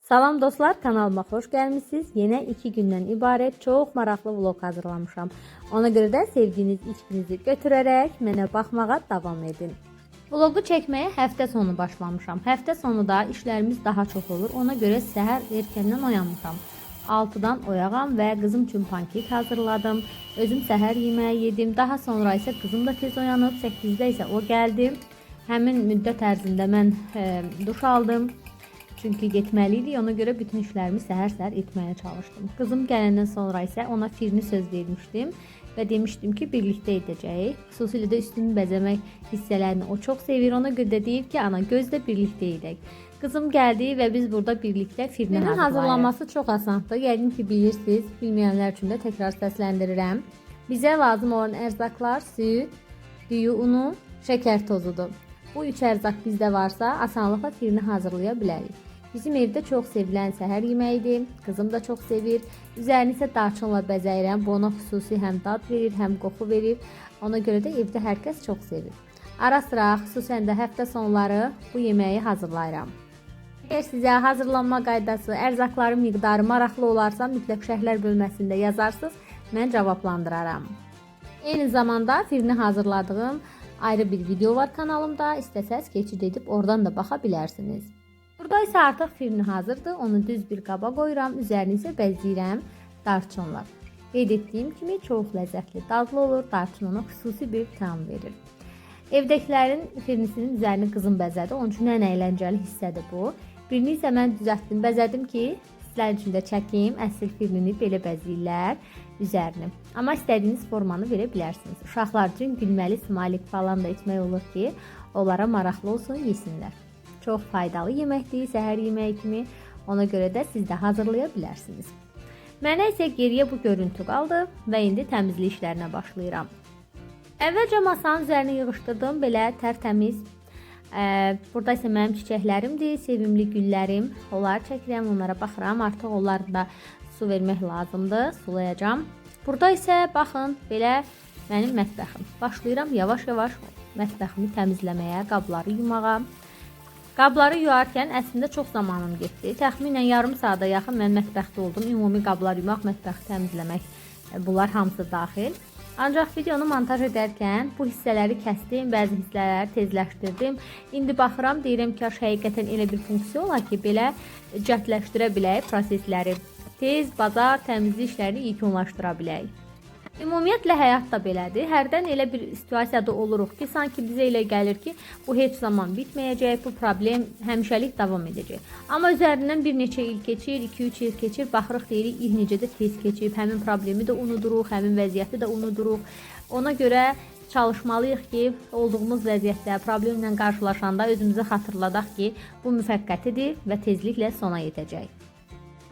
Salam dostlar, kanalıma xoş gəlmisiniz. Yenə 2 gündən ibarət çox maraqlı vlog hazırlamışam. Ona görə də sevdiyiniz içkinizi götürərək mənə baxmağa davam edin. Vlogu çəkməyə həftə sonu başlamışam. Həftə sonu da işlərimiz daha çox olur. Ona görə səhər erkəndən oyanmışam. 6-dan oyağam və qızım üçün pankek hazırladım. Özüm səhər yeməyi yedim. Daha sonra isə qızım da tez oyanıb. 8-də isə o gəldi. Həmin müddət ərzində mən duş aldım. Çünki getməliydik, ona görə bütün işlərimi səhər-səhər etməyə çalışdım. Qızım gələndən sonra isə ona firni söz vermişdim və demişdim ki, birlikdə edəcəyik. Xüsusilə də üstünü bəzəmək hissələrini o çox sevir. Ona görə də deyib ki, ana gözlə birlikdə edək. Qızım gəldi və biz burada birlikdə firni hazırlaması çox asandır. Yəqin ki, bilirsiniz. Bilməyənlər üçün də təkrar səsləndirirəm. Bizə lazım olan ərzaqlar süd, düyü unu, şəkər tozudur. Bu 3 ərzaq bizdə varsa, asanlıqla firni hazırlaya bilərik. Bizim evdə çox sevilən səhər yeməyidir. Qızım da çox sevir. Üzərini isə darçınla bəzəyirəm. Bu ona xüsusi həm dad verir, həm qoxu verir. Ona görə də evdə hər kəs çox sevir. Ara sıra, xüsusən də həftə sonları bu yeməyi hazırlayıram. Əgər sizə hazırlanma qaydası, ərzaqların miqdarı maraqlı olarsa, mütləq şərhlər bölməsində yazarsınız. Mən cavablandıraram. Eyni zamanda firni hazırladığım ayrı bir video var kanalımda. İstəsəz keçid edib oradan da baxa bilərsiniz. Burada isə artıq firni hazırdır. Onu düz bir qaba qoyuram. Üzərini isə bəzəyirəm darçınla. Qeyd etdiyim kimi çox ləzzətli, dadlı olur. Darçın ona xüsusi bir tam verir. Evdəkilərin firnisinin üzərini qızım bəzədi. Onun üçün ən əyləncəli hissədir bu. Birini isə mən düzəltdim, bəzədim ki, sizlər üçün də çəkim. Əsl firnini belə bəzəyirlər üzərini. Amma istədiyiniz formanı verə bilərsiniz. Uşaqlar üçün gülməli smailik falan da etmək olur ki, onlara maraqlı olsun, yesinlər. Çox faydalı yeməkdir, səhər yeməyi kimi. Ona görə də siz də hazırlaya bilərsiniz. Mənə isə geriyə bu görüntü qaldı və indi təmizlik işlərinə başlayıram. Əvvəlcə masanın üzərini yığışdırdım, belə tərtəmiz. Burada isə mənim çiçəklərimdir, sevimli güllərim. Onları çəkirəm, onlara baxıram. Artıq onları da su vermək lazımdır, sulayacağam. Burada isə baxın, belə mənim mətbəxim. Başlayıram yavaş-yavaş mətbəximi təmizləməyə, qabları yumağa. Qabları yuyarkən əslində çox zamanım getdi. Təxminən yarım saata yaxın mən mətbəxdə oldum. Ümumi qablar yumaq, mətbəxi təmizləmək, bunlar hamısı daxil. Ancaq videonu montaj edərkən bu hissələri kəsdim, bəzi hissələri tezləşdirdim. İndi baxıram, deyirəm ki, həqiqətən elə bir funksiya olar ki, belə cəhdləşdirə bilək prosesləri. Tez, bazar, təmizlik işlərini yekunlaşdıra bilək. Ümumiyyətlə həyat da belədir. Hərdən elə bir situasiyada oluruq ki, sanki bizə elə gəlir ki, bu heç zaman bitməyəcək, bu problem həmişəlik davam edəcək. Amma üzərindən bir neçə il keçir, 2-3 il keçir, baxırıq deyirik, necə də tez keçib, həmin problemi də unuduruq, həmin vəziyyəti də unuduruq. Ona görə çalışmalıyıq ki, olduğumuz vəziyyətdə, problemlə qarşılaşanda özümüzə xatırladaq ki, bu müvəqqətidir və tezliklə sona yetəcək.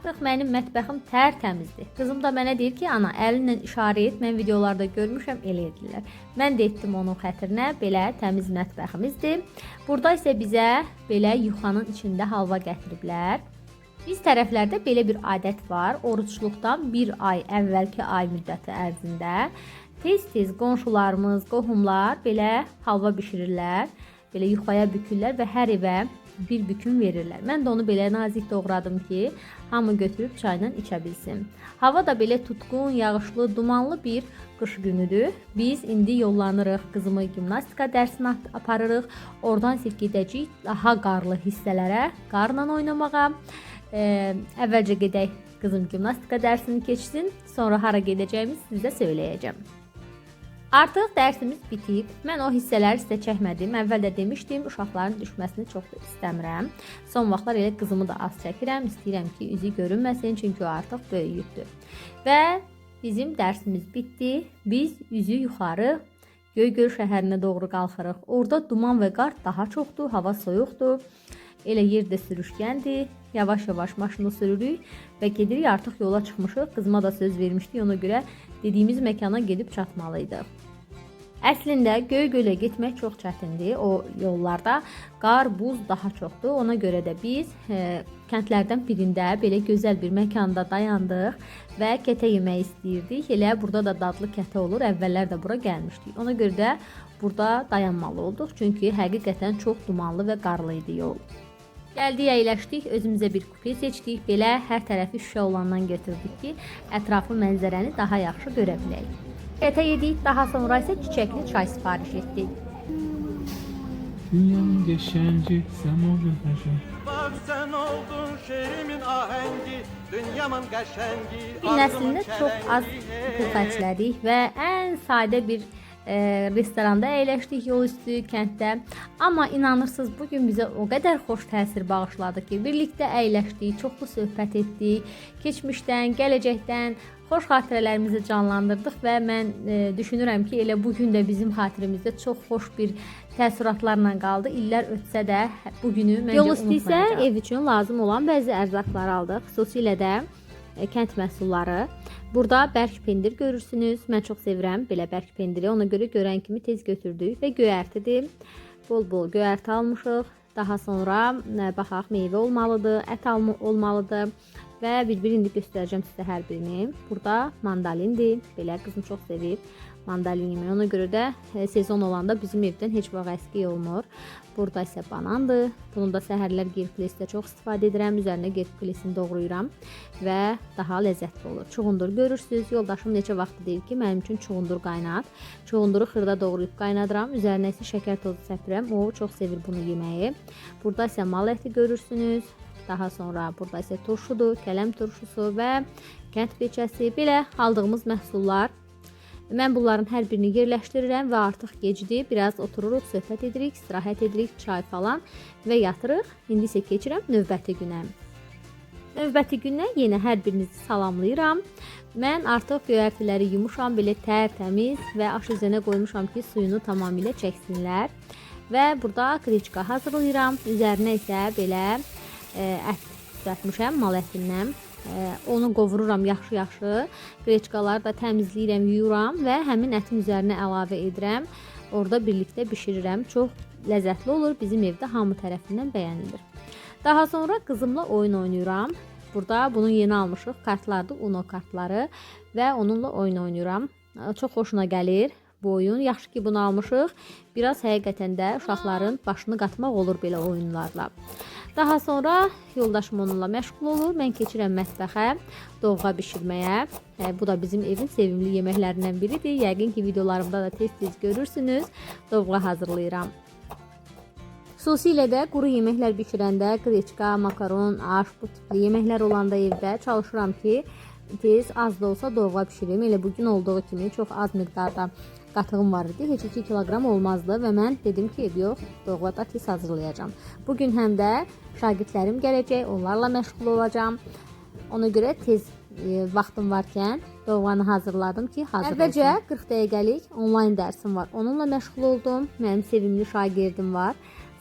Artıq mənim mətbəxim tərtəmizdir. Qızım da mənə deyir ki, ana, əlinlə işarə et, mən videolarda görmüşəm, elə edirlər. Mən də etdim onun xətrinə, belə təmiz mətbəximizdir. Burada isə bizə belə yuxanın içində halva gətiriblər. Biz tərəflərdə belə bir adət var. Oruçluqdan bir ay, əvvəlki ay müddəti ərzində tez-tez qonşularımız, qohumlar belə halva bişirirlər. Belə yuxaya bükürlər və hər evə bir büküm verirlər. Mən də onu belə nazik doğradım ki, hamı götürüb çayla içə bilsin. Hava da belə tutqun, yağışlı, dumanlı bir qış günüdür. Biz indi yollanırıq, qızımı gimnastika dərsinə aparırıq. Oradan isə gedəcəyik daha qarlı hissələrə, qarla oynamağa. Əvvəlcə gedək, qızım gimnastika dərsini keçsin, sonra hara gedəcəyimizi sizə söyləyəcəm. Artıq dərsimiz bitib. Mən o hissələri sizə çəkmədim. Əvvəl də demişdim, uşaqların düşməsini çox da istəmirəm. Son vaxtlar elə qızımı da az çəkirəm. İstəyirəm ki, üzü görünməsin, çünki o artıq böyüyübdür. Və bizim dərsimiz bitdi. Biz üzü yuxarı Göygöl şəhərinə doğru qalxırıq. Orada duman və qar daha çoxdur, hava soyuqdur. Elə yerdə sürüşkəndir. Yavaş-yavaş maşını sürürük və gedirik, artıq yola çıxmışıq. Qızıma da söz vermişdik, ona görə dediyimiz məkana gedib çatmalıydıq. Əslində Göygölə getmək çox çətindir. O yollarda qar, buz daha çoxdur. Ona görə də biz kəndlərdən birində belə gözəl bir məkanda dayandıq və kətə yemək istəyirdik. Elə burada da dadlı kətə olur. Əvvəllər də bura gəlmişdik. Ona görə də burada dayanmalı olduq. Çünki həqiqətən çox dumanlı və qarlı idi yol. Gəldik, əyləşdik, özümüzə bir kupe seçdik. Belə hər tərəfi şüşə olandan götürdük ki, ətrafı mənzərəni daha yaxşı görə bilək. Ətə yedik, daha sonra isə çiçəkli çay sifariş etdik. Dünyanın geçenci, sen oldun her şey. Bak sen oldun şehrimin ahengi, dünyamın qəşəngi. Gün əslində çox az pul xərclədik və ən sadə bir restoranda əyləşdik yol üstü kənddə. Amma inanırsınız bugün bizə o qədər xoş təsir bağışladı ki, birlikdə əyləşdik, çoxlu söhbət etdik, keçmişdən, gələcəkdən xoş xatirələrimizi canlandırdıq və mən düşünürəm ki, elə bugün də bizim xatirimizdə çox xoş bir təəssüratlarla qaldı. İllər ötsə də bu günü məncə unutmayacağıq. Yol üstü isə ev üçün lazım olan bəzi ərzaqları aldıq, xüsusilə də kənd məhsulları. Burada bərk pendir görürsünüz. Mən çox sevirəm belə bərk pendiri. Ona görə görən kimi tez götürdük və göyərtidir. Bol-bol göyərti almışıq. Daha sonra baxaq, meyvə olmalıdır, ət olmalıdır və bir-bir indi göstərəcəm sizə hər birini. Burada mandalindir. Belə qızım çox sevir mandalin yeməyi. Ona görə də sezon olanda bizim evdən heç vaxt əski olmur. Burada isə banandır. Bunu da səhərlər gerkulesdə çox istifadə edirəm. Üzərinə gerkulesini doğrayıram və daha ləzzətli olur. Çuğundur görürsünüz. Yoldaşım neçə vaxt deyir ki, mənim üçün çuğundur qaynat. Çuğunduru xırda doğrayıb qaynadıram. Üzərinə isə şəkər tozu səpirəm. O çox sevir bunu yeməyi. Burada isə mal əti görürsünüz. Daha sonra burada isə turşudur, kələm turşusu və kənd peçəsi. Belə aldığımız məhsullar. Mən bunların hər birini yerləşdirirəm və artıq gecdir. Biraz otururuq, söhbət edirik, istirahət edirik, çay falan və yatırıq. İndi isə keçirəm növbəti günə. Növbəti günə yenə hər birinizi salamlayıram. Mən artıq göyərtiləri yumuşam, belə tərtəmiz və aş üzərinə qoymuşam ki, suyunu tamamilə çəksinlər. Və burada qreçka hazırlayıram. Üzərinə isə belə ət düzəltmişəm mal ətindən. Onu qovururam yaxşı-yaxşı. Qreçkaları da təmizləyirəm, yuyuram və həmin ətin üzərinə əlavə edirəm. Orada birlikdə bişirirəm. Çox ləzzətli olur. Bizim evdə hamı tərəfindən bəyənilir. Daha sonra qızımla oyun oynayıram. Burada bunu yeni almışıq. Kartlardır, Uno kartları və onunla oyun oynayıram. Çox xoşuna gəlir bu oyun. Yaxşı ki bunu almışıq. Biraz həqiqətən də uşaqların başını qatmaq olur belə oyunlarla. Daha sonra yoldaşım onunla məşğul olur. Mən keçirəm mətbəxə, dovğa bişirməyə. Bu da bizim evin sevimli yeməklərindən biridir. Yəqin ki videolarımda da tez-tez görürsünüz. Dovğa hazırlayıram. Xüsusilə də quru yeməklər bişirəndə, qreçka, makaron, aş, bu tipli yeməklər olanda evdə çalışıram ki, tez az da olsa dovğa bişirim. Elə bugün olduğu kimi çox az miqdarda qatığım var idi. Heç 2 kiloqram olmazdı və mən dedim ki, yox, dovğa da tez hazırlayacağım. Bugün həm də şagirdlərim gələcək, onlarla məşğul olacağam. Ona görə tez vaxtım varkən dovğanı hazırladım ki, hazır olsun. Əvvəlcə 40 dəqiqəlik onlayn dərsim var. Onunla məşğul oldum. Mənim sevimli şagirdim var.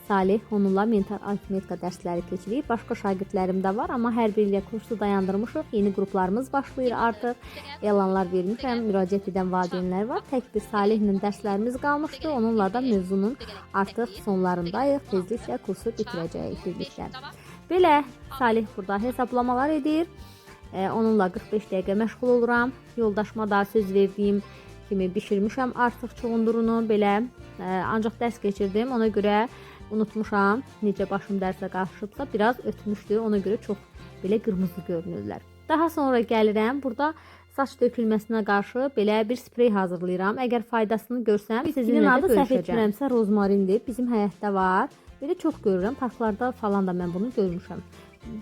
Salih, onunla mental aritmetika dərsləri keçirik. Başqa şagirdlərim də var, amma hər biri ilə kursu dayandırmışıq. Yeni qruplarımız başlayır artıq. Elanlar vermişəm, müraciət edən valideynlər var. Tək bir Salihlə dərslərimiz qalmışdı. Onunla da mövzunun artıq sonlarındayıq. Tezliklə kursu bitirəcəyik birlikdə. Belə Salih burada hesablamalar edir. Onunla 45 dəqiqə məşğul oluram. Yoldaşıma da söz verdiyim kimi bişirmişəm artıq çuğundurunu. Belə ancaq dərs keçirdim. Ona görə unutmuşam. Necə başım dərsə qarışıbsa biraz ötmüşdü. Ona görə çox belə qırmızı görünürlər. Daha sonra gəlirəm. Burada saç dökülməsinə qarşı belə bir sprey hazırlayıram. Əgər faydasını görsəm sizinlə də bölüşəcəm. Səhv etmirəmsə rozmarindir. Bizim həyətdə var. Belə çox görürəm. Parklarda falan da mən bunu görmüşəm.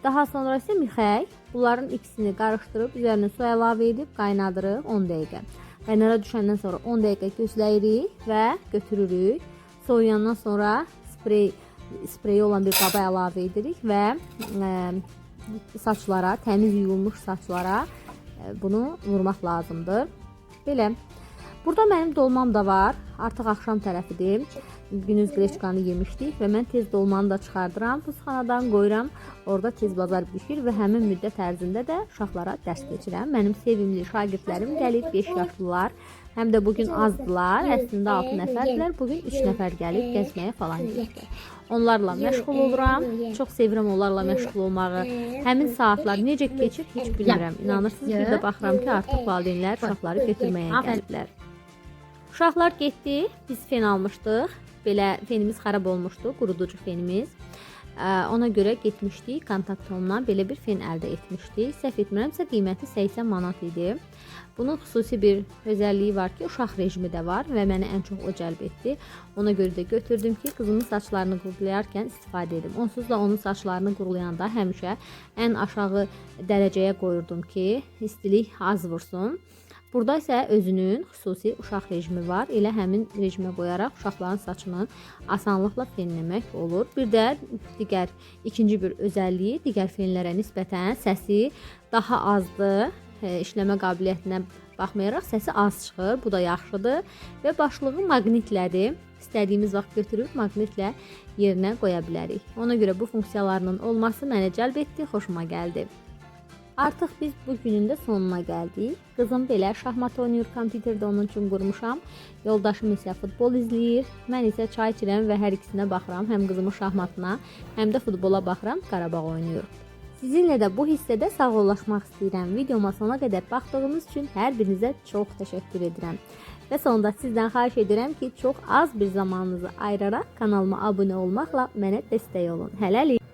Daha sonra isə mixək. Bunların ikisini qarışdırıb üzərinə su əlavə edib qaynadırıq 10 dəqiqə. Qaynara düşəndən sonra 10 dəqiqə gözləyirik və götürürük. Soğuyandan sonra spreyi olan bir qaba əlavə edirik və saçlara, təmiz yuyulmuş saçlara bunu vurmaq lazımdır. Belə. Burada mənim dolmam da var. Artıq axşam tərəfidir. Günüz qreçkanı yemişdik və mən tez dolmanı da çıxardıram. Buzxanadan qoyuram. Orada tez bazar bişir və həmin müddət ərzində də uşaqlara dərs keçirəm. Mənim sevimli şagirdlərim gəlib, 5 yaşlılar. Həm də bugün azdılar. Əslində 6 nəfərdilər. Bugün 3 nəfər gəlib gəzməyə falan gedir. Onlarla məşğul oluram. Çox sevirəm onlarla məşğul olmağı. Həmin saatlar necə keçir heç bilmirəm. İnanırsınız, bir də baxıram ki, artıq valideynlər uşaqları götürməyə gəliblər. Uşaqlar getdi. Biz fen almışdıq. Belə fenimiz xarab olmuşdu, quruducu fenimiz. Ona görə getmişdik Kontaktomdan belə bir fen əldə etmişdik. Səhv etmirəmsə qiyməti 80 manat idi. Bunun xüsusi bir özəlliyi var ki, uşaq rejimi də var və məni ən çox o cəlb etdi. Ona görə də götürdüm ki, qızımın saçlarını qurulayarkən istifadə edim. Onsuz da onun saçlarını qurulayanda həmişə ən aşağı dərəcəyə qoyurdum ki, istilik az vursun. Burada isə özünün xüsusi uşaq rejimi var. Elə həmin rejimə qoyaraq uşaqların saçını asanlıqla fenləmək olur. Bir də ikinci bir özəlliyi digər fenlərə nisbətən səsi daha azdır. İşləmə qabiliyyətinə baxmayaraq səsi az çıxır. Bu da yaxşıdır və başlığı maqnitlədir. İstədiyimiz vaxt götürüb maqnitlə yerinə qoya bilərik. Ona görə bu funksiyalarının olması mənə cəlb etdi, xoşuma gəldi. Artıq biz bu günün də sonuna gəldik. Qızım belə şahmat oynayır, kompüterdə onun üçün qurmuşam. Yoldaşım isə futbol izləyir. Mən isə çay içirəm və hər ikisinə baxıram. Həm qızımın şahmatına, həm də futbola baxıram. Qarabağ oynayır. Sizinlə də bu hissədə sağollaşmaq istəyirəm. Videoma sona qədər baxdığınız üçün hər birinizə çox təşəkkür edirəm. Və sonunda sizdən xahiş edirəm ki, çox az bir zamanınızı ayıraraq kanalıma abunə olmaqla mənə dəstək olun. Hələlik.